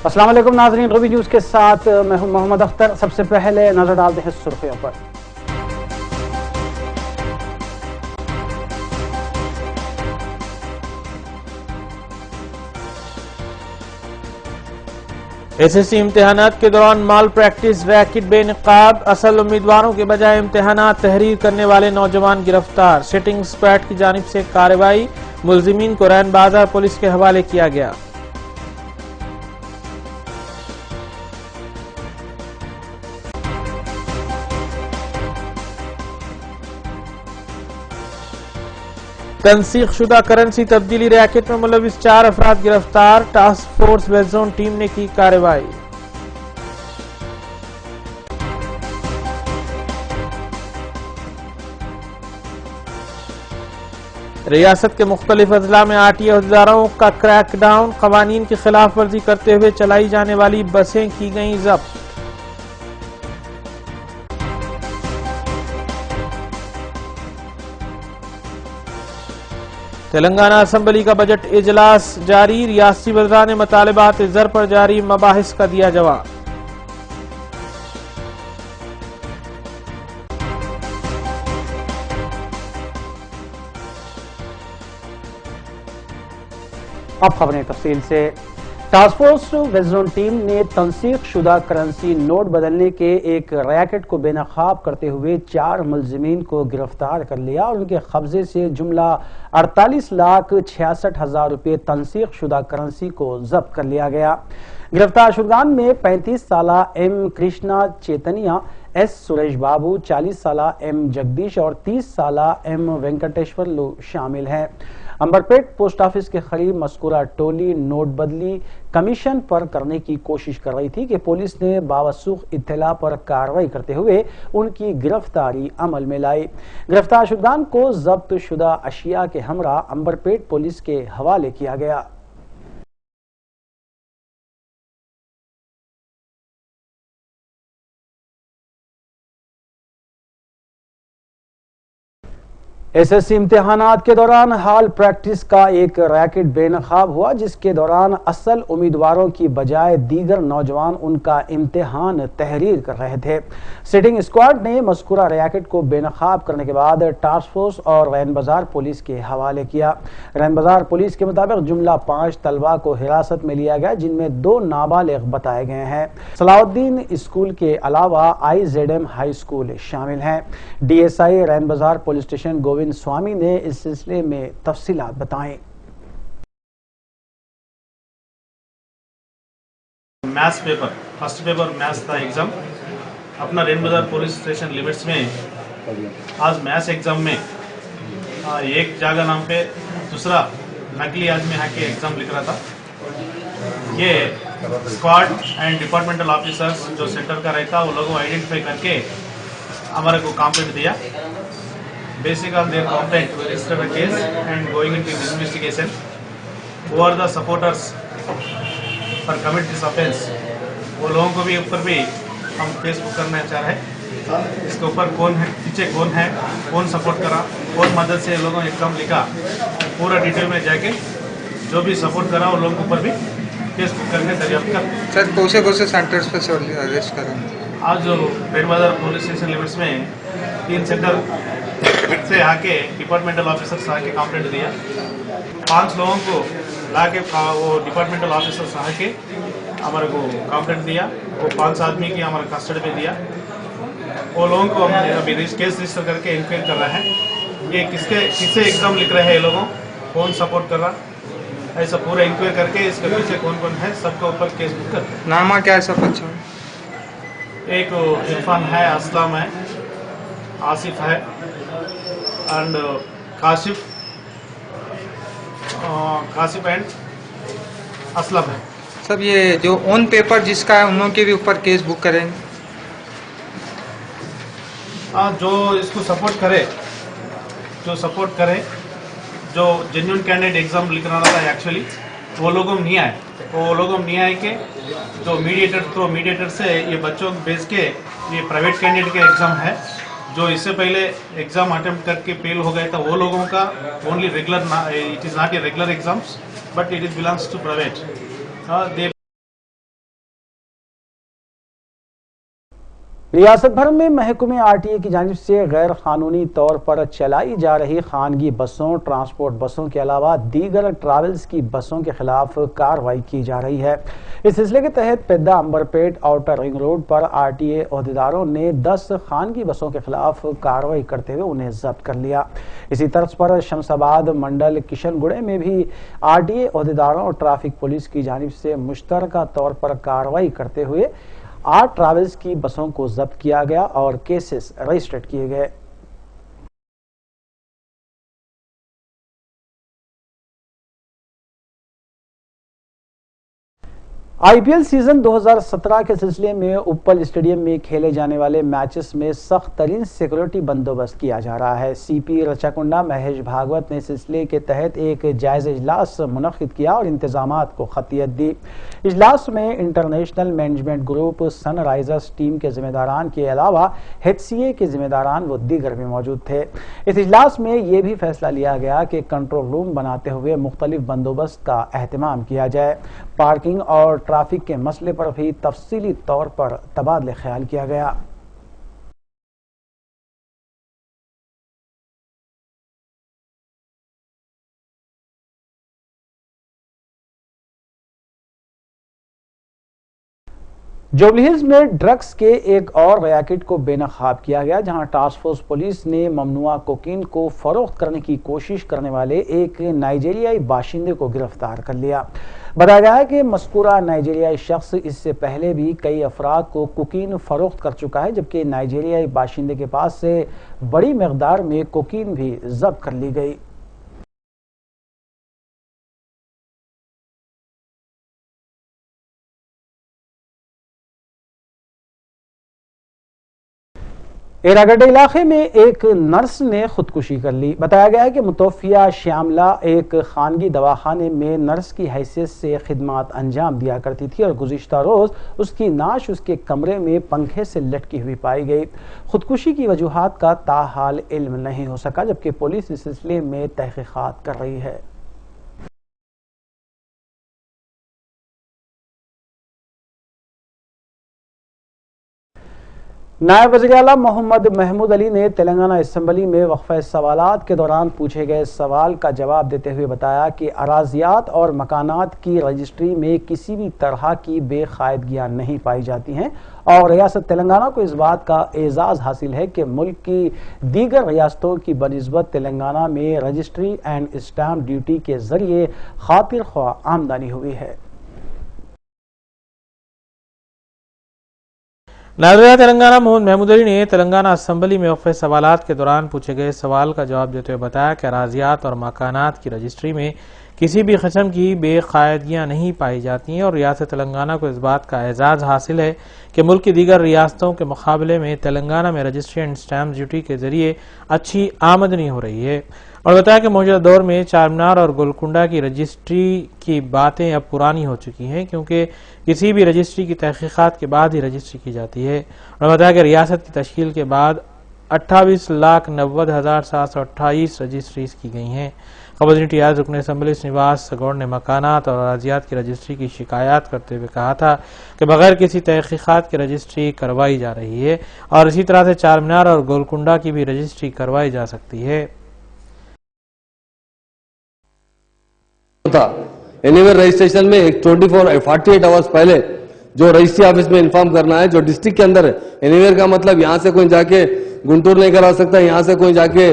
अस्सलाम वालेकुम नाज़रीन, रवि न्यूज़ के साथ मैं हूं मोहम्मद अख्तर। सबसे पहले नजर डालते हैं सुर्खियों पर। एसएससी इम्तिहानात के दौरान माल प्रैक्टिस रैकेट बेनकाब, असल उम्मीदवारों के बजाय इम्तिहानात तहरीर करने वाले नौजवान गिरफ्तार। सिटिंग स्क्वाड की जानिब से कार्रवाई, मुलजिमीन को रैन बाजार पुलिस के हवाले किया गया। तंसीखशुदा करेंसी तब्दीली रैकेट में मुलविस 4 अफराद गिरफ्तार। Task force west zone team ने की कार्रवाई। रियासत के मुख्तलिफ अजला में आरटीए अहदेदारों का क्रैकडाउन, कवानीन की खिलाफ वर्जी करते हुए चलाई जाने वाली बसें की गईं जब्त। तेलंगाना असम्बली का बजट इजलास जारी, रियासती वज़रा ने मुतालिबात ज़र पर जारी मबाहिस का दिया जवाब। अब खबरें तफसील से। Task force west zone team ने तंसीख शुदा करेंसी नोट बदलने के एक रैकेट को बेनकाब करते हुए 4 मुलजिमीन को गिरफ्तार कर लिया और उनके कब्जे से जुमला 48,66,000 रुपये तंसीख शुदा करेंसी को जब्त कर लिया गया। गिरफ्तार शुदगान में 35 साला एम कृष्णा चैतन्या, एस सुरेश बाबू, 40 साला एम जगदीश और 30 साला एम वेंकटेश्वरलू शामिल हैं। अंबरपेट पोस्ट ऑफिस के करीब मस्कुरा टोली नोट बदली कमीशन पर करने की कोशिश कर रही थी कि पुलिस ने बावसूख इत्तला पर कार्रवाई करते हुए उनकी गिरफ्तारी अमल में लाई। गिरफ्तार शुदगान को जब्त शुदा अशिया के हमरा अंबरपेट पुलिस के हवाले किया गया। एसएससी इम्तिहानात के दौरान हाल प्रैक्टिस का एक रैकेट बेनकाब हुआ, जिसके दौरान असल उम्मीदवारों की बजाय दीगर नौजवान उनका इम्तिहान तहरीर कर रहे थे। सिटिंग स्क्वाड ने मस्कुरा रैकेट को बेनकाब करने के बाद टास्क फोर्स और रैन बाजार पुलिस के हवाले किया। रैन बाजार पुलिस के मुताबिक जुमला 5 तलबा को हिरासत में लिया गया, जिनमें 2 नाबालिग बताए गए हैं। सलाउद्दीन स्कूल के अलावा IZM हाई स्कूल शामिल हैं। DSI रैन बाजार पुलिस स्टेशन गोविंद स्वामी ने इस सिलसिले में तफसीलात बताएं। Maths paper, first paper maths था एग्जाम अपना रैन बाजार पुलिस स्टेशन लिमिट्स में। आज मैथ्स एग्जाम में एक जगह नाम पे दूसरा नकली आदमी आके एग्जाम लिख रहा था। ये स्क्वाड एंड डिपार्टमेंटल ऑफिसर्स जो सेंटर का रहता वो लोगों को आइडेंटिफाई करके हमारे को कंप्लेंट दिया। Based on their complaint, we registered a case and going into this investigation. Who are the supporters for commit this offence? वो लोगों को भी ऊपर भी हम केस बुक करना चाह रहे हैं। इसके ऊपर कौन है, पीछे कौन है, कौन सपोर्ट करा, कौन मदद से लोगों ने एग्जाम लिखा, पूरा डिटेल में जाके जो भी सपोर्ट करा उन लोगों के ऊपर भी केस बुक करके दरियाफ्त कर। सर कौन से सेंटर्स पे अरेस्ट करा? आज जो रैन बाजार पुलिस स्टेशन लिमिट्स में 3 सेंटर से आके डिपार्टमेंटल ऑफिसर्स आके कंप्लेंट दिया। 5 लोगों को लाके वो डिपार्टमेंटल ऑफिसर्स आके हमारे को कंप्लेंट दिया। वो 5 आदमी की हमारे कस्टडी में दिया। वो लोगों को हम अभी केस रजिस्टर करके इंक्वायरी कर रहे हैं। ये किससे एग्जाम लिख रहे हैं, ये लोगों कौन सपोर्ट कर रहा, ऐसा पूरा इंक्वायरी करके इसके पीछे कौन कौन है सबके ऊपर केस बुक करते हैं। नामा क्या है सब? अच्छा, एक इरफान है, असलम है, आसिफ है एंड काशिफ एंड असलम है। सब ये जो ऑन पेपर जिसका है उन लोगों के भी ऊपर केस बुक करेंगे। जो इसको सपोर्ट करे, जो जेन्युइन कैंडिडेट एग्जाम लिख रहा था एक्चुअली वो लोगों में नहीं आए। वो लोगों में नहीं आए के जो मीडिएटर से ये बच्चों को भेज के ये प्राइवेट कैंडिडेट का एग्जाम है जो इससे पहले एग्जाम अटेम्प्ट करके फेल हो गए था, वो लोगों का only regular, it is not a regular exams but it is belongs to private. रियासत भर में महकमे आरटीए की जानिब से गैर कानूनी तौर पर चलाई जा रही खानगी बसों, ट्रांसपोर्ट बसों के अलावा दीगर ट्रैवल्स की बसों के खिलाफ कार्रवाई की जा रही है। इस सिलसिले के तहत पेद्दा अंबरपेट आउटर रिंग रोड पर आरटीए अहदेदारों ने 10 खानगी बसों के खिलाफ कार्रवाई करते हुए उन्हें जब्त कर लिया। इसी तर्ज पर शमशाबाद मंडल किशनगुड़े में भी आरटीए अहदेदारों और ट्रैफिक पुलिस की जानिब से मुश्तरका तौर पर कार्रवाई करते हुए 8 ट्रैवल्स की बसों को जब्त किया गया और केसेस रजिस्टर्ड किए गए। आईपीएल सीजन 2017 के सिलसिले में उप्पल स्टेडियम में खेले जाने वाले मैचेस में सख्त तरीन सिक्योरिटी बंदोबस्त किया जा रहा है। सीपी रचाकुंडा महेश भागवत ने सिलसिले के तहत एक जायजा इजलास मुनक्किद किया और इंतजामात को खतियत दी। इजलास में international management group, Sunrisers team के जिम्मेदारान के अलावा HCA के जिम्मेदारान व दीगर भी मौजूद थे। इस इजलास में यह भी फैसला लिया गया कि कंट्रोल रूम बनाते हुए मुख्तलिफ बंदोबस्त का एहतमाम किया जाए। पार्किंग और ट्रैफिक के मसले पर भी तफसीली तौर पर तबादले ख्याल किया गया। जुबली हिल्स में ड्रग्स के एक और रैकेट को बेनकाब किया गया, जहां टास्क फोर्स पुलिस ने ममनुआ कोकीन को फरोख्त करने की कोशिश करने वाले एक नाइजीरियाई बाशिंदे को गिरफ्तार कर लिया। बताया गया है कि मज़कूरा नाइजीरियाई शख्स इससे पहले भी कई अफराद को कोकीन फरोख्त कर चुका है, जबकि नाइजीरियाई बाशिंदे के पास से बड़ी मकदार में कोकीन भी जब्त कर ली गई। एरागड्डे इलाके में एक नर्स ने खुदकुशी कर ली। बताया गया है कि मुतवफ़िया श्यामला एक खानगी दवाखाने में नर्स की हैसियत से खिदमत अंजाम दिया करती थी और गुज़िश्ता रोज़ उसकी नाश उसके कमरे में पंखे से लटकी हुई पाई गई। खुदकुशी की वजूहात का ताहाल इल्म नहीं हो सका, जबकि पुलिस इस सिलसिले में तहक़ीक़ात कर रही है। नायब वज़ीर आला मोहम्मद महमूद अली ने तेलंगाना असम्बली में वक़फ़े सवालात के दौरान पूछे गए सवाल का जवाब देते हुए बताया कि अराज़ियात और मकानात की रजिस्ट्री में किसी भी तरह की बेकायदगियाँ नहीं पाई जाती हैं और रियासत तेलंगाना को इस बात का एजाज़ हासिल है कि मुल्क की दीगर रियासतों की बनिस्बत तेलंगाना में रजिस्ट्री एंड स्टाम्प ड्यूटी के ज़रिए खातिर ख्वाह आमदनी हुई है। नायब तेलंगाना मोहम्मद महमूद अली ने तेलंगाना असम्बली में वक़फ़े सवालात के दौरान पूछे गए सवाल का जवाब देते हुए बताया कि अराज़ियात और मकानात की रजिस्ट्री में किसी भी किस्म की बेकायदगियाँ नहीं पाई जाती हैं और रियासत तेलंगाना को इस बात का एजाज़ हासिल है कि मुल्क की दीगर रियासतों के मुकाबले में तेलंगाना में रजिस्ट्री एंड स्टैम्प ड्यूटी के जरिए अच्छी आमदनी हो रही है और बताया कि मौजूदा दौर में चारमीनार और गोलकुंडा की रजिस्ट्री की बातें अब पुरानी हो चुकी हैं, क्योंकि किसी भी रजिस्ट्री की तहकीकात के बाद ही रजिस्ट्री की जाती है। और बताया कि रियासत की तश्कील के बाद 28,90,728 रजिस्ट्रीज की गई हैं। खबर यूनिटी रुकन असम्बली श्रीनिवास गौड़ ने मकानात और अराज़ियात की रजिस्ट्री की शिकायत करते हुए कहा था कि बगैर किसी तहकीकात की रजिस्ट्री करवाई जा रही है और इसी तरह से चारमीनार और गोलकुंडा की भी रजिस्ट्री करवाई जा सकती है। एनीवेयर रजिस्ट्रेशन में एक 48 आवर्स पहले जो रजिस्ट्री ऑफिस में इन्फॉर्म करना है, जो डिस्ट्रिक्ट के अंदर है। एनीवेयर का मतलब यहां से कोई जाके गुंटूर नहीं करवा सकता, यहां से कोई जाके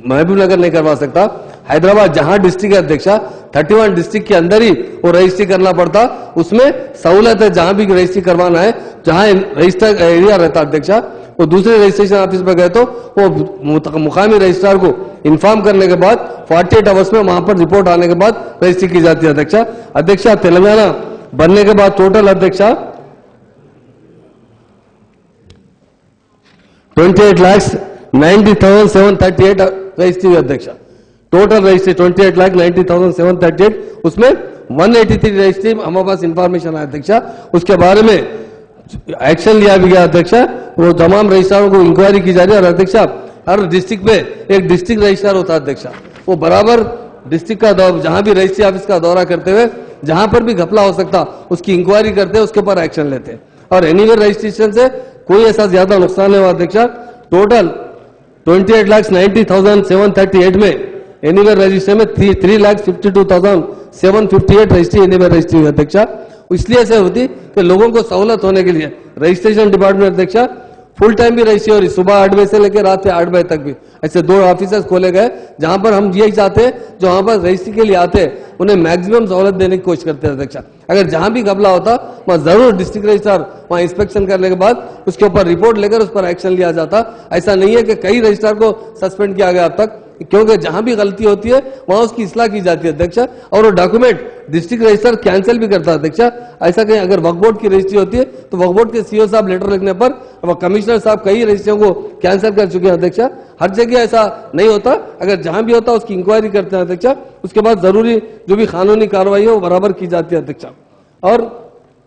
महबूब नगर नहीं करवा सकता। हैदराबाद जहां डिस्ट्रिक्ट है अध्यक्षा, 31 डिस्ट्रिक्ट के अंदर ही वो रजिस्ट्री करना पड़ता। उसमें सहूलत है, जहां भी रजिस्ट्री करवाना है, जहां रजिस्टर एरिया रहता अध्यक्षा, वो दूसरे रजिस्ट्रेशन ऑफिस पर गए तो वो मुकामी रजिस्ट्रार को इन्फॉर्म करने के बाद 48 आवर्स में वहां पर रिपोर्ट आने के बाद रजिस्ट्री की जाती है अध्यक्षा। अध्यक्षा तेलंगाना बनने के बाद टोटल अध्यक्षा 28,90,738 रजिस्ट्री हुई अध्यक्षा। टोटल रजिस्ट्री 28,90,738, उसमें 183 रजिस्ट्री हमारे पास इंफॉर्मेशन है अध्यक्षा। उसके बारे में एक्शन लिया भी गया अध्यक्षा। वो तमाम रजिस्ट्रारों को इंक्वायरी की जा रही है और अध्यक्षा हर डिस्ट्रिक्ट में एक डिस्ट्रिक्ट रजिस्ट्रार होता है अध्यक्षा। वो बराबर डिस्ट्रिक्ट का दौरा, जहां भी रजिस्ट्री ऑफिस का दौरा करते हुए जहां पर भी घपला हो सकता उसकी इंक्वायरी करते हैं, उसके ऊपर एक्शन लेते हैं। और एनीवेयर रजिस्ट्रेशन से कोई ऐसा ज्यादा नुकसान नहीं हुआ अध्यक्षा। टोटल 28,90,738 में एनीवेयर रजिस्टर में 3,52,758 रजिस्ट्री एनीवेयर रजिस्ट्री हुई अध्यक्षा। इसलिए ऐसे होती कि लोगों को सहूलत होने के लिए रजिस्ट्रेशन डिपार्टमेंट अध्यक्षा फुल टाइम भी रजिस्ट्री हो रही, सुबह 8 बजे से लेकर रात 8 बजे तक भी ऐसे 2 ऑफिसर्स खोले गए, जहां पर हम यही चाहते हैं जो वहां पर रजिस्ट्री के लिए आते हैं उन्हें मैक्सिमम सहूलत देने की कोशिश करते हैं अध्यक्षा। अगर जहां भी घपला होता वहां जरूर डिस्ट्रिक्ट रजिस्ट्रार वहां इंस्पेक्शन करने के बाद उसके ऊपर रिपोर्ट लेकर उस पर एक्शन लिया जाता। ऐसा नहीं है कि कई रजिस्ट्रार को सस्पेंड किया गया अब तक, क्योंकि जहां भी गलती होती है वहां उसकी इस्लाह की जाती है अध्यक्षा, और वो डॉक्यूमेंट डिस्ट्रिक्ट रजिस्ट्रार कैंसिल भी करता है अध्यक्षा। ऐसा कहीं अगर वक्फ बोर्ड की रजिस्ट्री होती है तो वक्फ बोर्ड के सीओ साहब लेटर लिखने पर कमिश्नर साहब कई रजिस्ट्रियों को कैंसिल कर चुके हैं अध्यक्षा। हर जगह ऐसा नहीं होता, अगर जहां भी होता उसकी इंक्वायरी करते हैं अध्यक्षा, उसके बाद जरूरी जो भी कानूनी कार्रवाई है वो बराबर की जाती है अध्यक्षा। और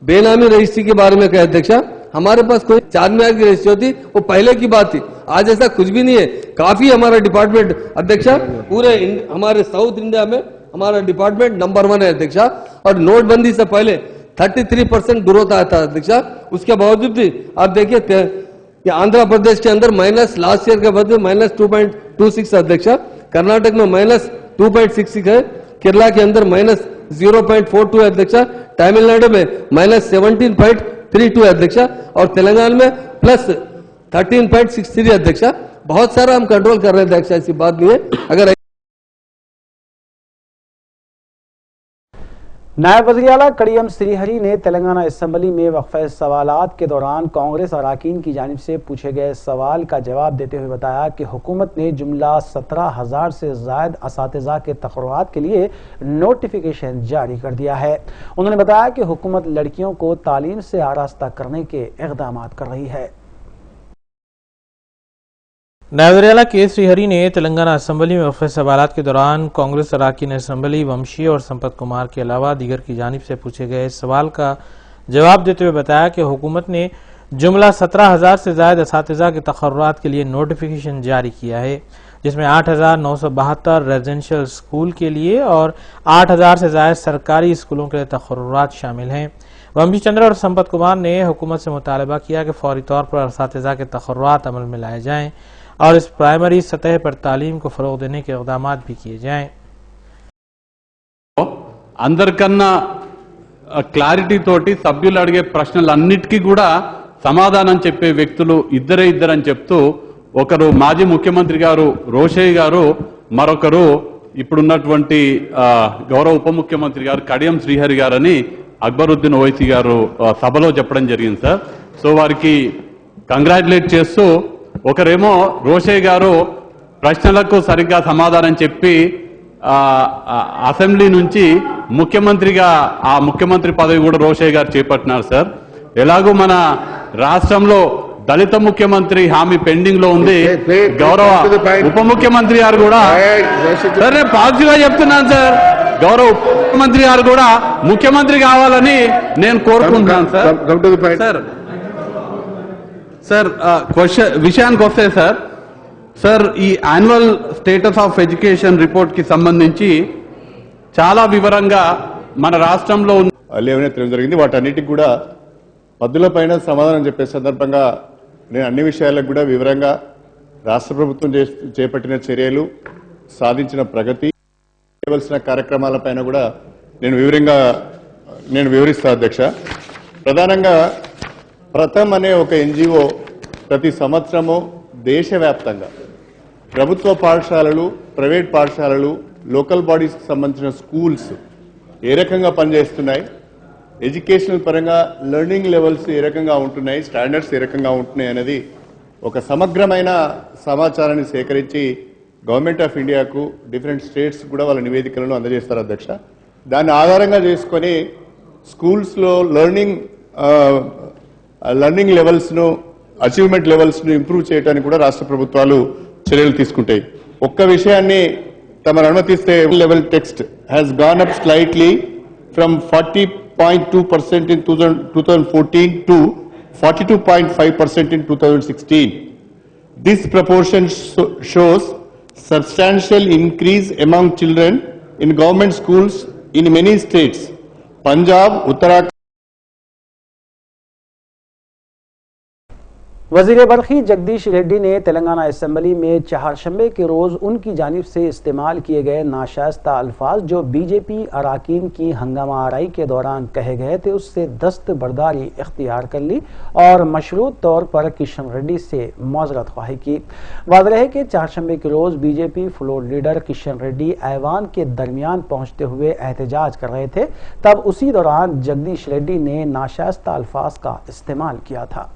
बेनामी रजिस्ट्री के बारे में कहे अध्यक्षा, हमारे पास कोई 4 मीनार की रजिस्ट्री होती वो पहले की बात थी, आज ऐसा कुछ भी नहीं है। काफी हमारा डिपार्टमेंट अध्यक्षा पूरे हमारे साउथ इंडिया में हमारा डिपार्टमेंट नंबर 1 है अध्यक्षा। और नोटबंदी से पहले 33% ग्रोथ आया था अध्यक्षा, उसके बावजूद भी आप देखिए कि आंध्र प्रदेश के अंदर माइनस लास्ट ईयर के बाद -2.26 अध्यक्षा, कर्नाटक में -2.66 है, केरला के अंदर -0.42 अध्यक्षा, तमिलनाडु में -17.32 अध्यक्षा और तेलंगाना में +13.63 अध्यक्षा। बहुत सारा हम कंट्रोल कर रहे हैं अध्यक्षा, ऐसी बात नहीं है। अगर नायब वज़ीर आला कड़ियम श्रीहरि ने तेलंगाना असेंबली में वक्फे सवालात के दौरान कांग्रेस अराकीन की जानिब से पूछे गए सवाल का जवाब देते हुए बताया कि हुकूमत ने जुमला 17,000 से ज़ायद असातिज़ा के तक़र्रुरात के लिए नोटिफिकेशन जारी कर दिया है। उन्होंने बताया कि हुकूमत लड़कियों को तालीम से आरास्ता करने के इक़दाम कर रही है। नायब वज़ीर आला के श्रीहरि ने तेलंगाना असेंबली में वफ़े सवालात के दौरान कांग्रेस अराकीन असेंबली वंशी और संपत कुमार के अलावा दीगर की जानिब से पूछे गए सवाल का जवाब देते हुए बताया कि हुकूमत ने जुमला 17,000 से ज़ायद असातिज़ा के तक़र्रुरात के लिए नोटिफिकेशन जारी किया है, जिसमें 8,972 रेजिडेंशियल स्कूल के लिए और 8,000 से ज़ायद सरकारी स्कूलों के लिए तक़र्रुरात शामिल हैं। वंशी चंद्र और संपत कुमार ने हुकूमत से मुतालबा किया कि फौरी तौर पर असातिज़ा के तक़र्रुरात अमल में लाए जाएँ और इस प्राइमरी सतह पर तालीम को फरोग देने के इक़दाम भी किए जाएं। అందరికన్నా క్లారిటీ తోటి సభ్యులు అడిగే ప్రశ్నలన్నిటికీ కూడా సమాధానం చెప్పే వ్యక్తులు ఇద్దరని చెప్తూ ఒకరు మాజీ ముఖ్యమంత్రి గారు రోషయ్య గారు, మరొకరు ఇప్పుడున్నటువంటి గౌరవ ఉప ముఖ్యమంత్రి గారు కడియం శ్రీహరి గారని అక్బరుద్దీన్ ఓవైసీ గారు సభలో చెప్పడం జరిగింది సార్. సో వారికి కంగ్రాచులేట్ చేస్తూ ఒకరేమో రోషయ్య గారు ప్రశ్నలకు సరిగ్గా సమాధానం చెప్పి అసెంబ్లీ నుంచి ముఖ్యమంత్రిగా ఆ ముఖ్యమంత్రి పదవి కూడా రోషయ్య గారు చేపట్టినారు సార్. ఎలాగూ మన రాష్ట్రంలో దళిత ముఖ్యమంత్రి హామీ పెండింగ్ లో ఉంది, గౌరవ ఉప ముఖ్యమంత్రి గారు కూడా సార్ నేను పాజిటివ్ గా చెప్తున్నాను సార్, గౌరవ ఉప ముఖ్యమంత్రి గారు కూడా ముఖ్యమంత్రి కావాలని నేను కోరుకుంటున్నాను సార్. సార్ క్వశ్చన్ విషయానికి వస్తే సార్ ఈ annual status of education report కి సంబంధించి చాలా వివరంగా మన రాష్ట్రంలో లేవనే తెలియడం జరిగింది. వాటన్నిటికి కూడా పద్దుల పైన సమాధానం చెప్పే సందర్భంగా నేను అన్ని విషయాలకు కూడా వివరంగా రాష్ట్ర ప్రభుత్వం చేపట్టిన చర్యలు, సాధించిన ప్రగతి, చేయవలసిన కార్యక్రమాలపైన కూడా నేను వివరిస్తా అధ్యక్ష. ప్రధానంగా ప్రథమ్ అనే ఒక ఎన్జిఓ ప్రతి సంవత్సరము దేశవ్యాప్తంగా ప్రభుత్వ పాఠశాలలు, ప్రైవేట్ పాఠశాలలు, లోకల్ బాడీస్కి సంబంధించిన స్కూల్స్ ఏ రకంగా పనిచేస్తున్నాయి, ఎడ్యుకేషనల్ పరంగా లెర్నింగ్ లెవెల్స్ ఏ రకంగా ఉంటున్నాయి, స్టాండర్డ్స్ ఏ రకంగా ఉంటున్నాయి అనేది ఒక సమగ్రమైన సమాచారాన్ని సేకరించి గవర్నమెంట్ ఆఫ్ ఇండియాకు డిఫరెంట్ స్టేట్స్ కూడా వాళ్ళ నివేదికలను అందజేస్తారు అధ్యక్ష. దాన్ని ఆధారంగా చేసుకొని స్కూల్స్లో లెర్నింగ్ లెవెల్స్ను, అచీవ్మెంట్ లెవెల్స్ను ఇంప్రూవ్ చేయడానికి కూడా రాష్ట్ర ప్రభుత్వాలు చర్యలు తీసుకుంటాయి. ఒక్క విషయాన్ని తమను అనుమతిస్తే level text has gone up slightly from 40.2% in 2014 to 42.5% in 2016. This proportion shows substantial increase among children in government schools in many states. Punjab, Uttarakhand. वजीर बरखी जगदीश रेड्डी ने तेलंगाना असेंबली में चारशंबे के रोज उनकी जानिब से इस्तेमाल किए गए नाशाइस्ता अल्फाज जो बीजेपी अराकीन की हंगामा आराई के दौरान कहे गए थे उससे दस्तबरदारी इख्तियार कर ली और मशरूत तौर पर किशन रेड्डी से मौजरत ख्वाही की। वाज़ेह है कि चारशंबे के रोज BJP floor leader Kishan Reddy ऐवान के दरमियान पहुंचते हुए एहतजाज कर रहे थे, तब उसी दौरान जगदीश रेड्डी ने नाशाइस्ता अल्फाज का इस्तेमाल किया था।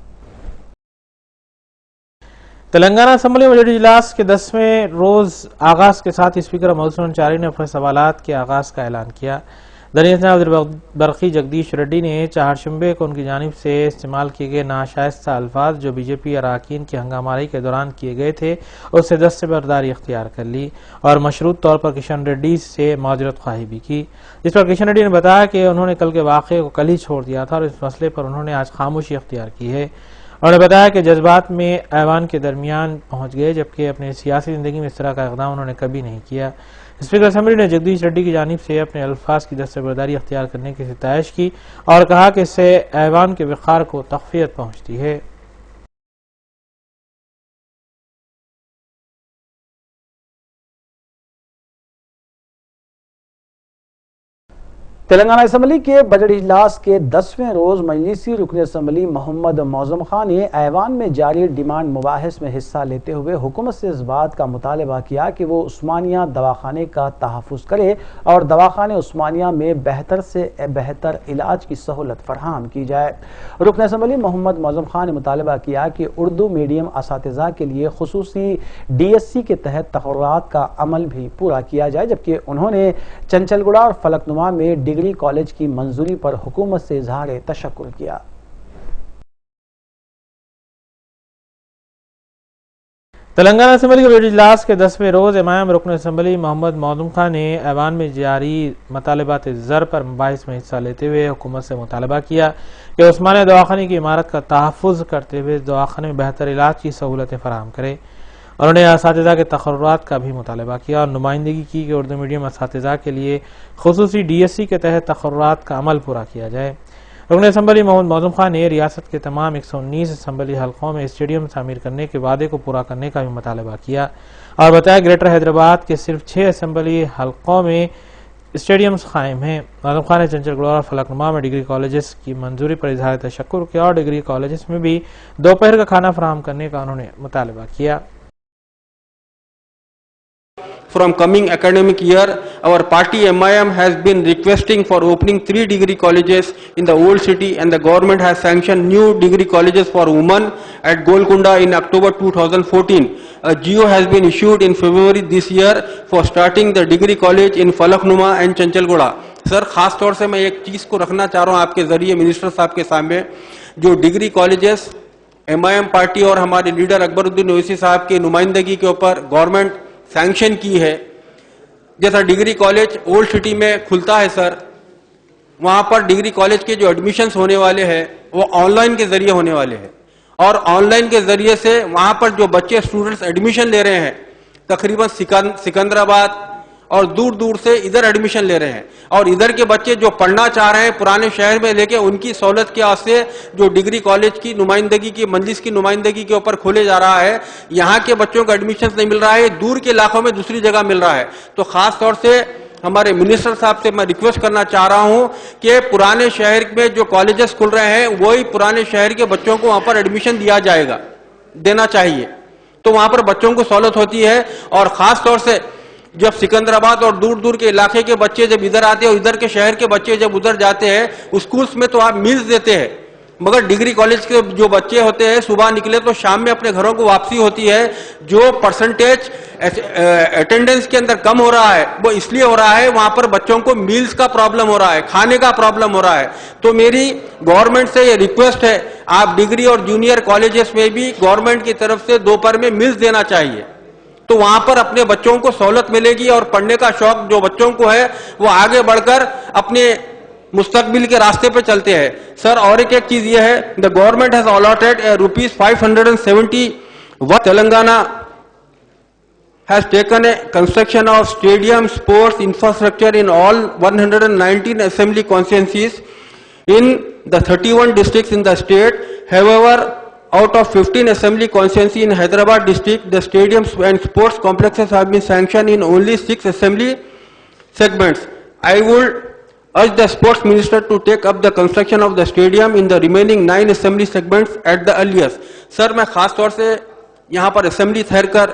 तेलंगाना असेंबली बजट इजलास के 10वें रोज आगाज के साथ स्पीकर मधुसूदन चारी ने अपने सवालात के आगाज का ऐलान किया। वज़ीर बरखी जगदीश रेड्डी ने चारशंबे को उनकी जानिब से इस्तेमाल किए गए नाशाइस्ता अल्फाज जो बीजेपी अराकीन की हंगामारी के दौरान किए गए थे उससे दस्तबरदारी इख्तियार कर ली और मशरूत तौर पर किशन रेड्डी से माजरत ख्वाही भी की, जिस पर किशन रेड्डी ने बताया कि उन्होंने कल के वाक़े को कल ही छोड़ दिया था और इस मसले पर उन्होंने आज खामोशी इख्तियार की है। उन्होंने बताया कि जज्बात में ऐवान के दरमियान पहुंच गए, जबकि अपनी सियासी जिंदगी में इस तरह का इक़दाम उन्होंने कभी नहीं किया। स्पीकर असेंबली ने जगदीश रेड्डी की जानिब से अपने अल्फाज की दस्तबरदारी अख्तियार करने की सिताइश की और कहा कि इससे ऐवान के वक़ार को तक़वियत पहुंचती है। तेलंगाना असेंबली के बजट इजलास के 10वें रोज मजलिसी रुकन असेंबली मोहम्मद मौज़म खान ने ऐवान में जारी डिमांड मुबाहिस में हिस्सा लेते हुए हुकूमत से इस बात का मुतालबा किया कि वो उस्मानिया दवाखाने का तहफ़्फ़ुज़ करे और दवाखाने उस्मानिया में बेहतर से बेहतर इलाज की सहूलत फराहम की जाए। रुकन असेंबली मोहम्मद मौज़म खान ने मुतालबा किया कि उर्दू मीडियम असातिज़ा के लिए खुसूसी DSC के तहत तक़र्रुरात का अमल भी पूरा किया जाए, जबकि उन्होंने चंचलगुड़ा और फलकनुमा में डिग्री कॉलेज की मंजूरी पर हुकूमत से इज़हार तशक्कुर किया। तेलंगाना असेंबली के बजट इजलास के 10वें रोज इमाम रुकन असेंबली मोहम्मद मौज़म खान ने ऐवान में जारी मतालबात ज़र पर मुबाहिस में हिस्सा लेते हुए हुकूमत से मुतालबा किया कि उस्मानिया दवाखाने की इमारत का तहफ़्फ़ुज़ करते हुए दवाखाने में बेहतर इलाज की सहूलतें फराहम करे। उन्होंने असातिज़ा के तक़र्रुरात का भी मुतालबा किया और नुमाइंदगी की कि उर्दू मीडियम असातिज़ा के लिए खुसूसी DSC के तहत तक़र्रुरात का अमल पूरा किया जाए। रुकन असेंबली मोहम्मद मौज़म खान ने रियासत के तमाम 119 असेंबली हल्कों में स्टेडियम तामीर करने के वादे को पूरा करने का भी मुतालबा किया और बताया ग्रेटर हैदराबाद के सिर्फ 6 असेंबली हल्कों में स्टेडियम्स कायम हैं। मौज़म खान ने चंचलगुड़ा और फलकनुमा में डिग्री कॉलेजेस की मंजूरी पर इज़हार तशक्कुर किया और डिग्री कॉलेजेस में भी दोपहर का खाना फराहम करने का उन्होंने मुतालबा किया। From coming academic year, our party MIM has been requesting for opening 3 degree colleges in the old city, and the government has sanctioned new degree colleges for women at Golconda in October 2014. A GO has been issued in February this year for starting the degree college in Falaknuma and Chanchalgoda. Sir, खास तौर से मैं एक चीज को रखना चाह रहा हूं आपके जरिए मिनिस्टर साहब के सामने, जो डिग्री कॉलेजेस MIM पार्टी और हमारे लीडर अकबरुद्दीन ओवैसी साहब की नुमाइंदगी के ऊपर गवर्नमेंट सैंक्शन की है। जैसा डिग्री कॉलेज ओल्ड सिटी में खुलता है सर, वहां पर डिग्री कॉलेज के जो एडमिशन्स होने वाले हैं वो ऑनलाइन के जरिए होने वाले हैं और ऑनलाइन के जरिए से वहां पर जो बच्चे स्टूडेंट्स एडमिशन ले रहे हैं तकरीबन सिकंदराबाद और दूर दूर से इधर एडमिशन ले रहे हैं और इधर के बच्चे जो पढ़ना चाह रहे हैं पुराने शहर में लेके उनकी सहूलत के वास्ते जो डिग्री कॉलेज की नुमाइंदगी की मजलिस की नुमाइंदगी के ऊपर खोले जा रहा है, यहाँ के बच्चों को एडमिशन नहीं मिल रहा है, दूर के इलाकों में दूसरी जगह मिल रहा है। तो खास तौर से हमारे मिनिस्टर साहब से मैं रिक्वेस्ट करना चाह रहा हूं कि पुराने शहर में जो कॉलेजेस खुल रहे हैं वही पुराने शहर के बच्चों को वहां पर एडमिशन देना चाहिए, तो वहां पर बच्चों को सहूलत होती है। और खास तौर से जब सिकंदराबाद और दूर दूर के इलाके के बच्चे जब इधर आते हैं और इधर के शहर के बच्चे जब उधर जाते हैं स्कूल्स में तो आप मील्स देते हैं, मगर डिग्री कॉलेज के जो बच्चे होते हैं सुबह निकले तो शाम में अपने घरों को वापसी होती है। जो परसेंटेज अटेंडेंस के अंदर कम हो रहा है वो इसलिए हो रहा है वहां पर बच्चों को मील्स का प्रॉब्लम हो रहा है, खाने का प्रॉब्लम हो रहा है। तो मेरी गवर्नमेंट से ये रिक्वेस्ट है, आप डिग्री और जूनियर कॉलेजेस में भी गवर्नमेंट की तरफ से दोपहर में मील्स देना चाहिए, तो वहां पर अपने बच्चों को सहूलत मिलेगी और पढ़ने का शौक जो बच्चों को है वो आगे बढ़कर अपने मुस्तकबिल के रास्ते पे चलते हैं। सर, और एक चीज ये है, the government has allotted ₹570 Telangana has taken a construction of stadium sports infrastructure in all 119 assembly constituencies in the 31 districts in the state. However, out of 15 assembly constituency in Hyderabad district, the stadiums and sports complexes have been sanctioned in only 6 assembly segments. I would urge the sports minister to take up the construction of the stadium in the remaining 9 assembly segments at the earliest. Sir, मैं खास तौर से यहाँ पर assembly ठहर कर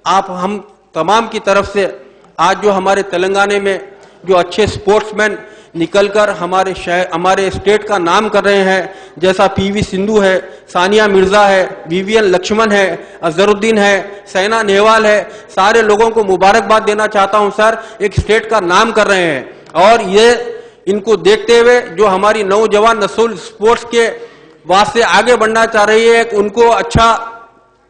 आप हम तमाम की तरफ से आज जो हमारे तेलंगाना में जो अच्छे स्पोर्ट्समैन निकलकर हमारे स्टेट का नाम कर रहे हैं, जैसा पीवी सिंधु है, सानिया मिर्जा है, विवियन लक्ष्मण है, अजहरुद्दीन है, साइना नेहवाल है, सारे लोगों को मुबारकबाद देना चाहता हूं सर। एक स्टेट का नाम कर रहे हैं और ये इनको देखते हुए जो हमारी नौजवान नस्ल स्पोर्ट्स के वास्ते आगे बढ़ना चाह रही है, उनको अच्छा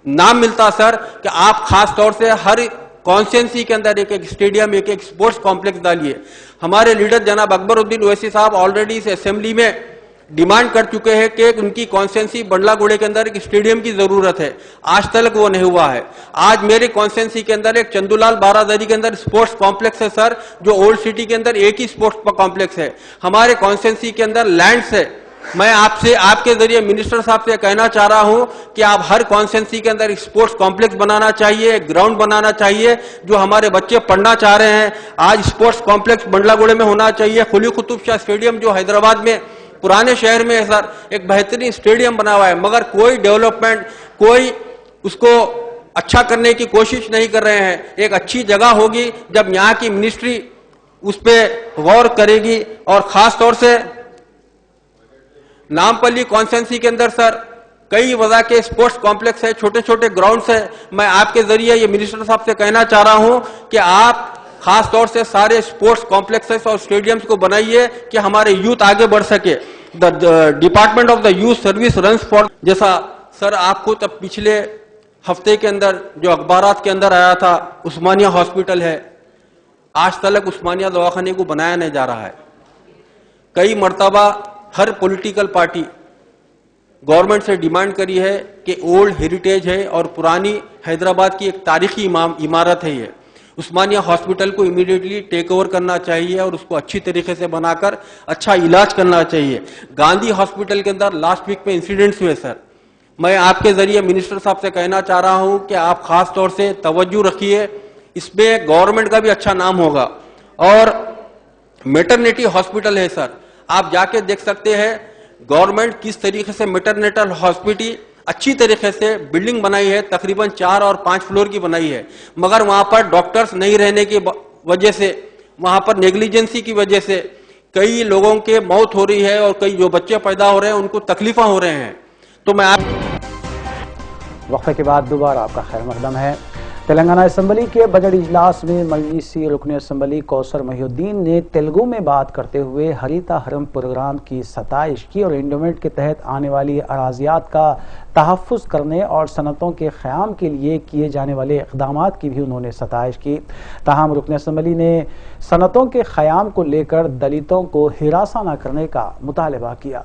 नाम मिलता सर कि आप खास तौर से हर कॉन्स्टिट्यूंसी के अंदर एक स्टेडियम, एक स्पोर्ट्स कॉम्प्लेक्स डालिए। हमारे लीडर जनाब अकबरुद्दीन ओवैसी साहब ऑलरेडी इस असेंबली में डिमांड कर चुके हैं कि उनकी कॉन्स्टिट्यूंसी बंडलागुड़े के अंदर एक स्टेडियम की जरूरत है। आज तक वो नहीं हुआ है। आज मेरे कॉन्स्टिट्यूंसी के अंदर एक चंदूलाल बारादरी के अंदर स्पोर्ट्स कॉम्प्लेक्स है सर, जो ओल्ड सिटी के अंदर एक ही स्पोर्ट्स कॉम्प्लेक्स है। हमारे कॉन्स्टिट्यूंसी के अंदर लैंड है। मैं आपसे आपके जरिए मिनिस्टर साहब से कहना चाह रहा हूं कि आप हर कॉन्स्टिट्यूंसी के अंदर एक स्पोर्ट्स कॉम्प्लेक्स बनाना चाहिए, एक ग्राउंड बनाना चाहिए। जो हमारे बच्चे पढ़ना चाह रहे हैं, आज स्पोर्ट्स कॉम्प्लेक्स बंडलागुड़े में होना चाहिए। कुली कुतुब शाह स्टेडियम जो हैदराबाद में पुराने शहर में है सर, एक बेहतरीन स्टेडियम बना हुआ है, मगर कोई डेवलपमेंट, कोई उसको अच्छा करने की कोशिश नहीं कर रहे हैं। एक अच्छी जगह होगी जब यहाँ की मिनिस्ट्री उस पर गौर करेगी। और खास तौर से नामपल्ली कॉन्स्टिट्यूंसी के अंदर सर कई वजह के स्पोर्ट्स कॉम्प्लेक्स है, छोटे छोटे ग्राउंड्स है। मैं आपके जरिए ये मिनिस्टर साहब से कहना चाह रहा हूं कि आप खास तौर से सारे स्पोर्ट्स कॉम्प्लेक्सेस और स्टेडियम्स को बनाइए कि हमारे यूथ आगे बढ़ सके। The department of the youth service runs for, जैसा सर आपको तब पिछले हफ्ते के अंदर जो अखबारात के अंदर आया था, उस्मानिया हॉस्पिटल है, आज तक उस्मानिया दवाखाने को बनाया नहीं जा रहा है। कई मरतबा हर पॉलिटिकल पार्टी गवर्नमेंट से डिमांड करी है कि ओल्ड हेरिटेज है और पुरानी हैदराबाद की एक तारीखी इमारत है, ये उस्मानिया हॉस्पिटल को इमीडिएटली टेक ओवर करना चाहिए और उसको अच्छी तरीके से बनाकर अच्छा इलाज करना चाहिए। गांधी हॉस्पिटल के अंदर लास्ट वीक में इंसिडेंट्स हुए सर। मैं आपके जरिए मिनिस्टर साहब से कहना चाह रहा हूं कि आप खास तौर से तवज्जो रखिए, इसमें गवर्नमेंट का भी अच्छा नाम होगा। और मैटरनिटी हॉस्पिटल है सर, आप जाके देख सकते हैं गवर्नमेंट किस तरीके से मैटरनेटल हॉस्पिटल अच्छी तरीके से बिल्डिंग बनाई है, तकरीबन 4 और 5 फ्लोर की बनाई है, मगर वहां पर डॉक्टर्स नहीं रहने की वजह से, वहां पर नेग्लिजेंसी की वजह से कई लोगों के मौत हो रही है और कई जो बच्चे पैदा हो रहे हैं उनको तकलीफा हो रहे हैं। तो मैं वक्फे के बाद दोबारा आपका खैर मकदम है। तेलंगाना असम्बली के बजट इजलास में मजलिसी रुकन असम्बली कौसर महिउद्दीन ने तेलुगु में बात करते हुए हरिता हरम प्रोग्राम की सताइश की और इंडोमेंट के तहत आने वाली अराजियात का तहफ़्फ़ुज़ करने और सनतों के क़याम के लिए किए जाने वाले इक़दामात की भी उन्होंने सताइश की। ताहम रुकन असम्बली ने सनतों के क़याम को लेकर दलितों को हिरासा न करने का मुतालबा किया।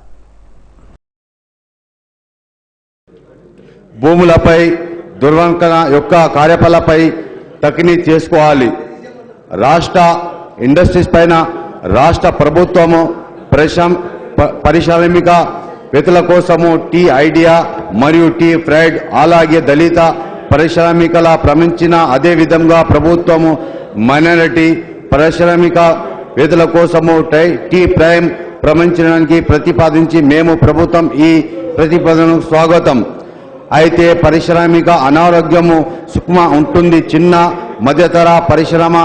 భూములపై దుర్వినియోగం యొక్క కార్యకలాపాలపై తనిఖీ చేసుకోవాలి. రాష్ట్ర ఇండస్ట్రీస్ పైన రాష్ట్ర ప్రభుత్వము పారిశ్రామిక వేత్తల కోసము టీ ఐడియా మరియు టీ ఫ్రైడ్ అలాగే దళిత పారిశ్రామికల ప్రమించిన అదే విధంగా ప్రభుత్వము మైనారిటీ పారిశ్రామిక వేత్తల కోసము టీ ప్రైమ్ ప్రమించడానికి ప్రతిపాదించి మేము ప్రభుత్వం ఈ ప్రతిపాదనకు స్వాగతం. అయితే పారిశ్రామిక అనారోగ్యము సుక్మ ఉంటుంది. చిన్న మధ్యతర పరిశ్రమ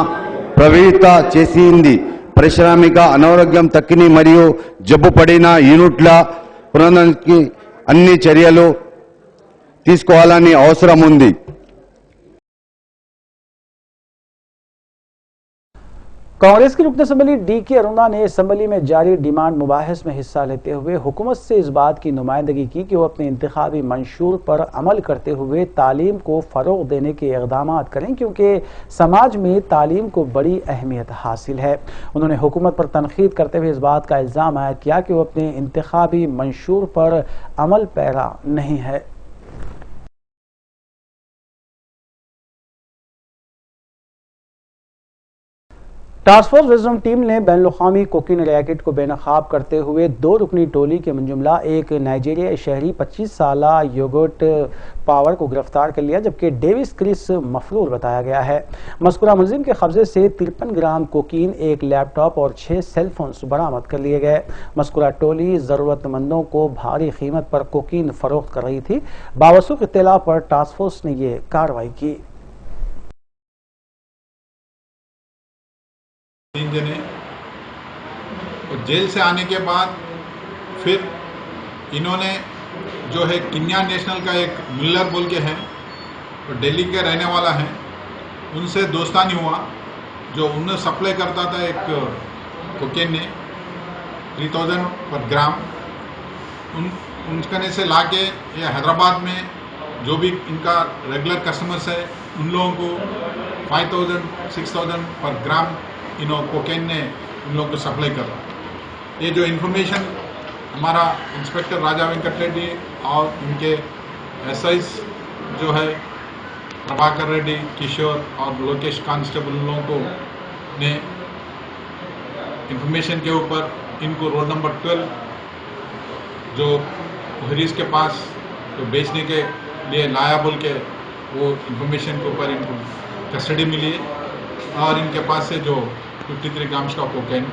ప్రవృత్త చేసింది. పారిశ్రామిక అనారోగ్యం తక్కిని మరియు జబ్బు పడిన యూనిట్ల పునరుద్ధరణకి అన్ని చర్యలు తీసుకోవాలని అవసరం ఉంది. कांग्रेस की रुकन असम्बली डी.के. अरुणा ने असम्बली में जारी डिमांड मुबाहिस में हिस्सा लेते हुए हुकूमत से इस बात की नुमाइंदगी की कि वो अपने इंतखाबी मंशूर पर अमल करते हुए तालीम को फ़रोग़ देने के इक़दाम करें, क्योंकि समाज में तालीम को बड़ी अहमियत हासिल है। उन्होंने हुकूमत पर तनक़ीद करते हुए इस बात का इल्ज़ाम आयद किया कि वो अपने इंतखाबी मंशूर पर अमल पैरा नहीं है। टास्क फोर्स विजडम टीम ने बैनुल-अक़वामी कोकीन रैकेट को बेनकाब करते हुए 2 रुकनी टोली के मुंजुमला एक नाइजीरियाई शहरी 25 साल योगर्ट पावर को गिरफ्तार कर लिया, जबकि डेविस क्रिस मफरूर बताया गया है। मज़कूरा मुलजिम के कब्जे से 53 ग्राम कोकीन, एक लैपटॉप और 6 सेलफोन्स बरामद कर लिए गए। मज़कूरा टोली ज़रूरतमंदों को भारी कीमत पर कोकीन फरोख्त कर रही थी। बावसूख इत्तला पर टास्क फोर्स ने यह कार्रवाई की। 3 जने और जेल से आने के बाद फिर इन्होंने जो है किन्या नेशनल का एक मुल्लर बोल के है और दिल्ली के रहने वाला है, उनसे दोस्तानी हुआ। जो उन्हें सप्लाई करता था एक कोकेन ने 3000 पर ग्राम, उनकने से लाके ये हैदराबाद में जो भी इनका रेगुलर कस्टमर्स है उन लोगों को 5000-6000 पर ग्राम कोकेन ने उन लोगों को सप्लाई कर रहा। ये जो इन्फॉर्मेशन हमारा इंस्पेक्टर राजा वेंकट रेड्डी और उनके एसआईस जो है प्रभाकर रेड्डी, किशोर और लोकेश कांस्टेबल लोगों को ने इन्फॉर्मेशन के ऊपर इनको रोड नंबर 12 जो हरीश के पास तो बेचने के लिए लाया बोल के वो इन्फॉर्मेशन के ऊपर इनको कस्टडी मिली है और इनके पास से जो 53 ग्राम्स का कोकेन।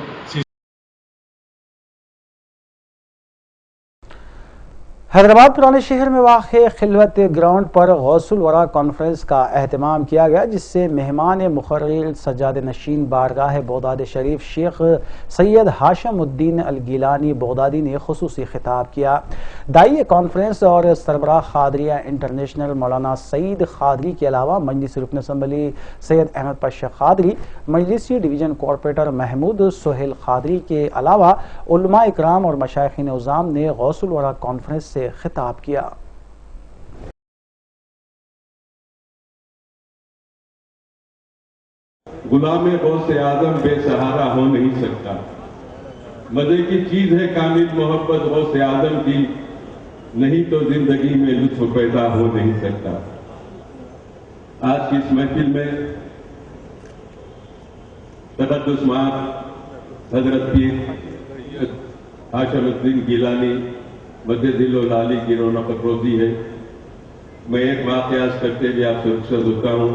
हैदराबाद पुराने शहर में वाक़े खिलवत ग्राउंड पर गौसुल वरा कॉन्फ्रेंस का एहतमाम किया गया, जिससे मेहमान मुक़र्रर सज्जाद नशीन बारगाह बगदाद शरीफ शेख सैयद हाशमुद्दीन अल गिलानी बगदादी ने खुसूसी खिताब किया। दाई कॉन्फ्रेंस और सरबराह खादरिया इंटरनेशनल मौलाना सईद खादरी के अलावा मजलिस रुकन असम्बली सैयद अहमद पाशा खादरी, मजलिसी डिवीजन कॉरपोरेटर महमूद सोहेल खादरी के अलावा उलमा इकराम और मशाइखीन उज़ाम ने गौसुल वरा कॉन्फ्रेंस से खिताब किया। गुलाम गौसे आजम बेसहारा हो नहीं सकता। मजे की चीज है कामिल मोहब्बत गौसे आजम की, नहीं तो जिंदगी में लुत्फ पैदा हो नहीं सकता। आज की इस महफिल में तक़द्दुस माब हजरत पीर हाशमुद्दीन गिलानी मद्दिल-ओ-लाली की रौनक अफरोज़ी है। मैं एक वाक़या करते हुए आपसे रुखसत होता हूँ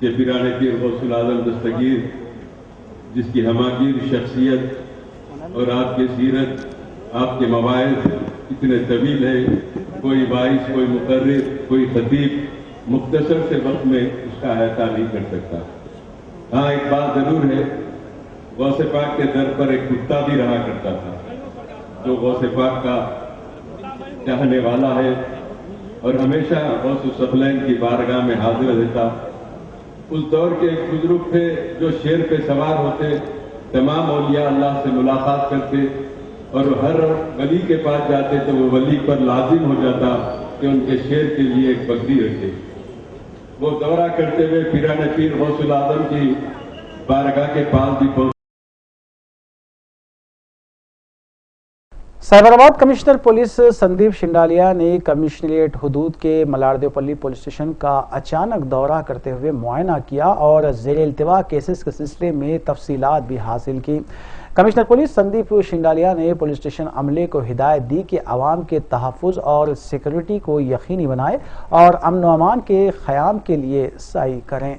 कि पीराने पीर गौसुल आज़म दस्तगीर, जिसकी हमागीर शख्सियत और आपकी सीरत, आपके मवाइज़ इतने तवील है, कोई वाइस, कोई मुकर्रिर, कोई खतीब मुख्तसर से वक्त में उसका अहता नहीं कर सकता। हाँ, एक बात जरूर है, गौसे पाक के दर पर एक कुत्ता भी रहा करता था जो गौसे पाक का चाहने वाला है और हमेशा गौस सफलैन की बारगाह में हाजिर रहता। उस दौर के एक बुजुर्ग थे जो शेर पे सवार होते, तमाम औलिया अल्लाह से मुलाकात करते और हर वली के पास जाते तो वो वली पर लाजिम हो जाता कि उनके शेर के लिए एक बकरी रखे। वो दौरा करते हुए पीराने पीर गौसुल आज़म की बारगाह के पास भी पहुंचे। साइबराबाद कमिश्नर पुलिस संदीप शिंडालिया ने कमिश्नरेट हुदूद के मलारदेवपल्ली पुलिस स्टेशन का अचानक दौरा करते हुए मुआयना किया और ज़ेरे इल्तिवा केसेस के सिलसिले में तफसीलात भी हासिल की। कमिश्नर पुलिस संदीप शिंडालिया ने पुलिस स्टेशन अमले को हिदायत दी कि आवाम के तहफ़्फ़ुज़ और सिक्योरिटी को यकीनी बनाए और अमन व अमान के क़याम के लिए सही करें।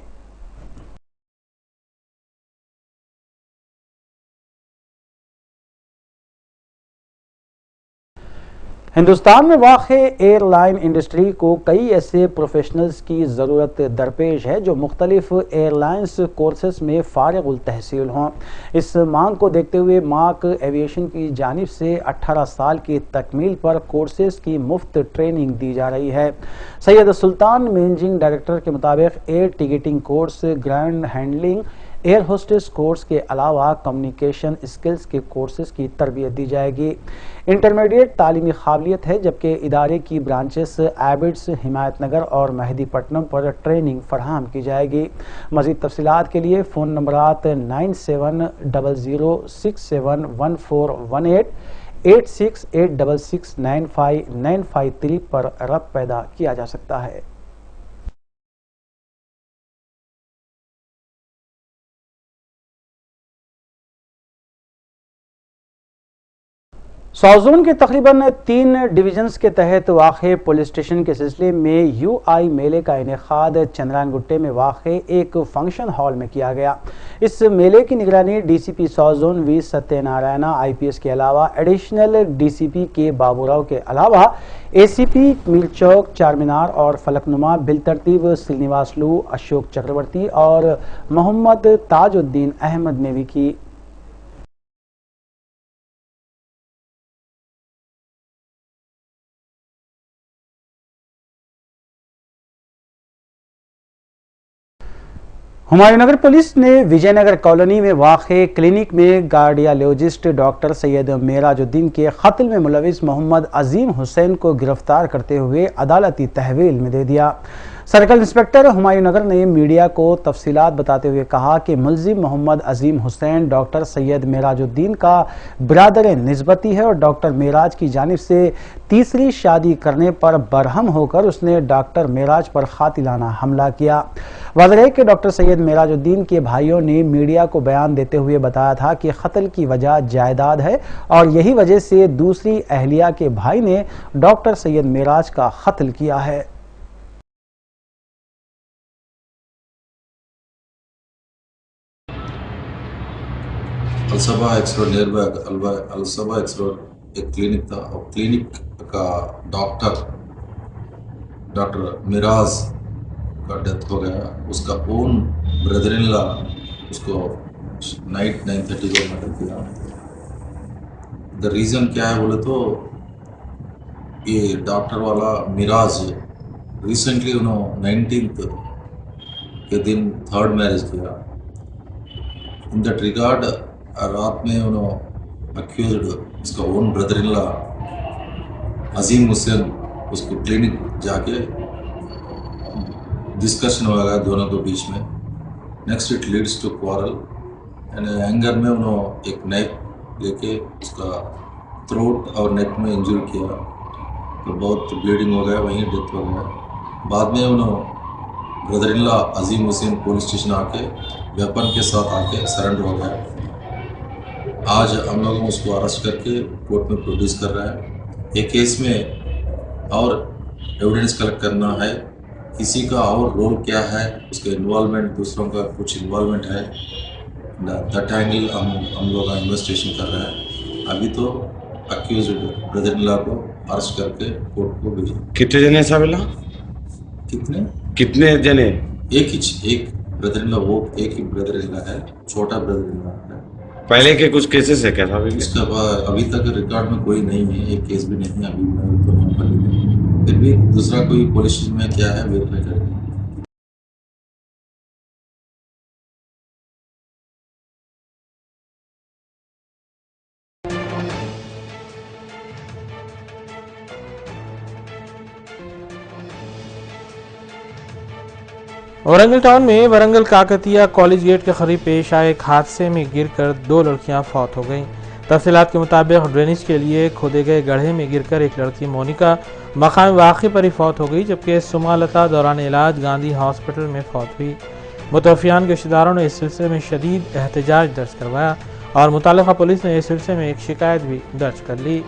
हिंदुस्तान में वाक़े एयरलाइन इंडस्ट्री को कई ऐसे प्रोफेशनल्स की ज़रूरत दरपेश है जो मुख्तलिफ एयरलाइंस कोर्सेस में फारिग तहसील हों। इस मांग को देखते हुए मार्क एविएशन की जानिब से 18 साल की तकमील पर कोर्सेस की मुफ्त ट्रेनिंग दी जा रही है। सैयद सुल्तान मैनेजिंग डायरेक्टर के मुताबिक air ticketing course, ground handling, air hostess course के अलावा कम्युनिकेशन स्किल्स के कोर्सेज की तरबियत दी जाएगी। इंटरमीडिएट तालीमी काबिलियत है, जबकि इदारे की ब्रांचेस एबिड्स, हिमायतनगर और मेहदीपट्टनम पर ट्रेनिंग फराहम की जाएगी। मज़ीद तफसीलात के लिए फ़ोन नंबरात 9700671418, 8686695953 पर रब्त पैदा किया जा सकता है। सौजोन के तकरीबन 3 डिवीजन्स के तहत वाक़े पुलिस स्टेशन के सिलसिले में यूआई मेले का इनेकाद चंद्रायनगुट्टे में वाक़े एक फंक्शन हॉल में किया गया। इस मेले की निगरानी डीसीपी सौजोन वी सत्यनारायण आईपीएस के अलावा एडिशनल डीसीपी के बाबूराव के अलावा एसीपी मीरचौक, चारमीनार और फलकनुमा बिलतरतीब श्रीनिवास लू, अशोक चक्रवर्ती और मोहम्मद ताजुद्दीन अहमद ने भी की। हुमायूंनगर पुलिस ने विजयनगर कॉलोनी में वाक़े क्लिनिक में कार्डियोलॉजिस्ट डॉक्टर सैयद मेराजुद्दीन के कत्ल में मुलविस मोहम्मद अजीम हुसैन को गिरफ्तार करते हुए अदालती तहवील में दे दिया। सर्कल इंस्पेक्टर हुमायूंनगर ने मीडिया को तफसीलात बताते हुए कहा कि मुलजिम मोहम्मद अजीम हुसैन डॉक्टर सैयद मेराजुद्दीन का बिरादर निस्बती है और डॉक्टर मेराज की जानिब से तीसरी शादी करने पर बरहम होकर उसने डॉक्टर मेराज पर कातिलाना हमला किया। वाज़ेह है कि डॉक्टर सैयद मेराजुद्दीन के भाइयों ने मीडिया को बयान देते हुए बताया था कि कत्ल की वजह जायदाद है और यही वजह से दूसरी अहलिया के भाई ने डॉक्टर सैयद मेराज का कत्ल किया है। अलसबा एक्सरोड नियर बाय अलसबा एक्सरोड एक क्लिनिक था और क्लिनिक का डॉक्टर मिराज का डेथ हो गया। उसका ओन ब्रदर इन लॉ उसको नाइट 9:30 को मर्डर किया। द रीज़न क्या है बोले तो ये डॉक्टर वाला मिराज रिसेंटली उन्होंने 19th के दिन 3rd मैरिज किया। इन दैट रिगार्ड रात में उन्होंने अक्यूज्ड उसका own brother in law Azeem Hussain उसको क्लिनिक जाके डिस्कशन हो गया दोनों के बीच में। Next it leads to quarrel and anger में उन्होंने एक नाइफ लेके उसका थ्रोट और नेक में इंजरी किया तो बहुत ब्लीडिंग हो गया, वहीं डेथ हो गया। बाद में उन्होंने brother in law Azeem Hussain police station आके वेपन के साथ आके सरेंडर हो गया। आज हम लोग उसको अरेस्ट करके कोर्ट में प्रोड्यूस कर रहा है। एक केस में और एविडेंस कलेक्ट करना है, किसी का और रोल क्या है, उसका इन्वॉल्वमेंट, दूसरों का कुछ इन्वॉल्वमेंट है, दैट एंगल हम लोग इन्वेस्टिगेशन कर रहे हैं। अभी तो अक्यूज्ड ब्रदर इन लॉ को अरेस्ट करके कोर्ट को भेजा। कितने जने साबिला? कितने जने? एक ब्रदर इन लॉ, वो एक ही ब्रदर इन लॉ है, छोटा ब्रदर इन लॉ है। पहले के कुछ केसेस है क्या था? इसका अभी तक रिकॉर्ड में कोई नहीं है, एक केस भी नहीं है अभी तो। फिर भी दूसरा कोई पुलिस में क्या है वेरीफाई करेंगे। वरंगल टाउन में वरंगल काकतिया कॉलेज गेट के करीब पेश आए एक हादसे में गिरकर 2 लड़कियां फौत हो गईं। तफसीलात के मुताबिक ड्रेनेज के लिए खोदे गए गड्ढे में गिरकर एक लड़की मोनिका मकाम वाक़े पर ही फौत हो गई, जबकि सुमालता दौरान इलाज गांधी हॉस्पिटल में फौत हुई। मुतवफ़ियान के रिश्तेदारों ने इस सिलसिले में शदीद एहतजाज दर्ज करवाया और मुतालिका पुलिस ने इस सिलसिले में एक शिकायत भी दर्ज कर ली।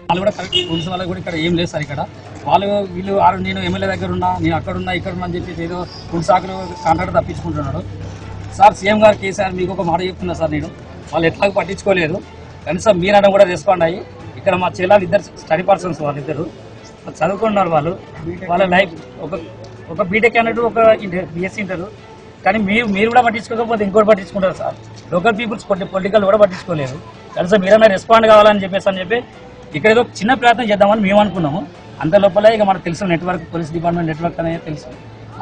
వాళ్ళు కూడా పోలీసు వాళ్ళకి కూడా ఇక్కడ ఏం లేదు సార్. ఇక్కడ వీళ్ళు నేను ఎమ్మెల్యే దగ్గర ఉన్నా, నేను అక్కడున్నా ఇక్కడున్నా అని చెప్పేసి ఏదో పులిస్ శాఖలు కాంట్రాక్ట్ తప్పించుకుంటున్నాడు సార్. సీఎం గారు కేసీఆర్ మీకు ఒక మాట చెప్తున్నా సార్, నేను వాళ్ళు ఎట్లాగో పట్టించుకోలేదు, కనీసం మీరైనా కూడా రెస్పాండ్ అయ్యి ఇక్కడ మా చెల్లెలు 2 స్టడీ పర్సన్స్ వాళ్ళిద్దరు చదువుకున్నారు. వాళ్ళ లైఫ్ ఒక బీటెక్ అన్నట్టు ఒక బిఎస్సీ ఇంటారు, కానీ మీరు కూడా పట్టించుకోకపోతే ఇంకోటి పట్టించుకుంటారు సార్. లోకల్ పీపుల్స్ పొలిటికల్ కూడా పట్టించుకోలేదు, కనీసం మీరైనా రెస్పాండ్ కావాలని చెప్పి ఇక్కడ ఏదో చిన్న ప్రయత్నం చేద్దామని మేము అనుకున్నాము. అంత లోపల ఇక మనకు తెలుసు నెట్వర్క్, పోలీస్ డిపార్ట్మెంట్ నెట్వర్క్ అనేది తెలుసు,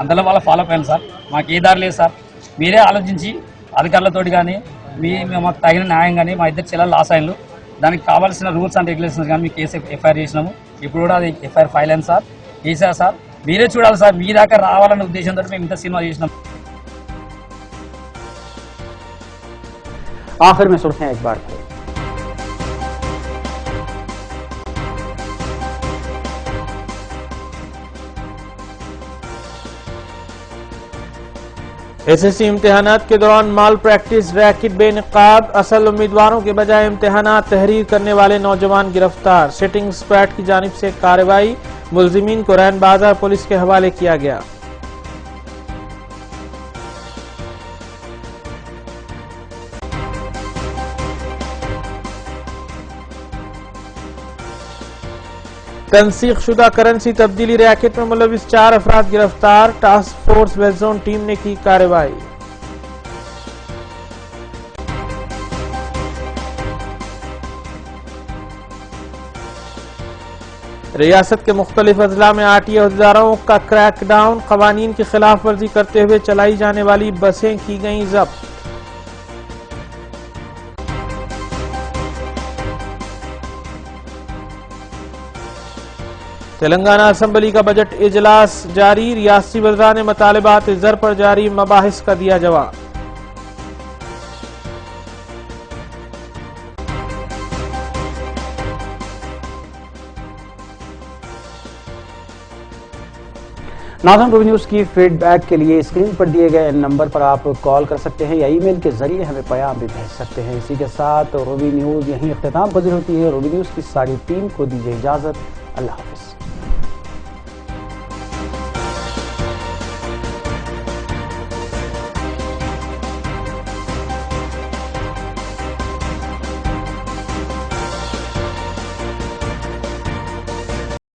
అంతలో వాళ్ళ ఫాలో అయ్యాను సార్. మాకు ఏ దారి లేదు సార్, మీరే ఆలోచించి అధికారులతోటి కానీ మాకు తగిన న్యాయం కానీ మా ఇద్దరు చెల్లెలు లాస్ అయినలు, దానికి కావాల్సిన రూల్స్ అండ్ రెగ్యులేషన్స్ కానీ మీకు కేసు ఎఫ్ఐఆర్ చేసినాము. ఇప్పుడు కూడా అది ఎఫ్ఐఆర్ ఫైల్ అయింది సార్, చేశారు సార్. మీరే చూడాలి సార్, మీ దాకా రావాలనే ఉద్దేశంతో మేము ఇంత సినిమా చేసినాం. आखिर में सुर्खियां एक बार एसएससी इम्तिहानात के दौरान माल प्रैक्टिस, रैकेट बेनकाब, असल उम्मीदवारों के बजाय इम्तिहानात तहरीर करने वाले नौजवान गिरफ्तार। सिटिंग स्क्वाड की जानिब से कार्रवाई, मुलजिमीन को रैन बाजार पुलिस के हवाले किया गया। तंसीख शुदा करेंसी तब्दीली रैकेट में मुलविस 4 अफराद गिरफ्तार। Task force west zone team ने की कार्रवाई। रियासत के मुख्तलिफ अजला में आरटीए अहदेदारों का क्रैकडाउन, कवानीन की खिलाफ वर्जी करते हुए चलाई जाने वाली बसें की गईं जब्त। तेलंगाना असम्बली का बजट इजलास जारी, रियासती वज़रा ने मुतालिबात ज़र पर जारी मबाहिस का दिया जवाब। नाज़रीन, रूबी न्यूज़ की फीडबैक के लिए स्क्रीन पर दिए गए नंबर पर आप कॉल कर सकते हैं या ईमेल के जरिए हमें पैगाम भी भेज सकते हैं। इसी के साथ रूबी न्यूज़ यहीं इख्तिताम पजीर होती है। रूबी न्यूज़ की सारी टीम को दीजिए इजाज़त। अल्लाह हाफ़िज़।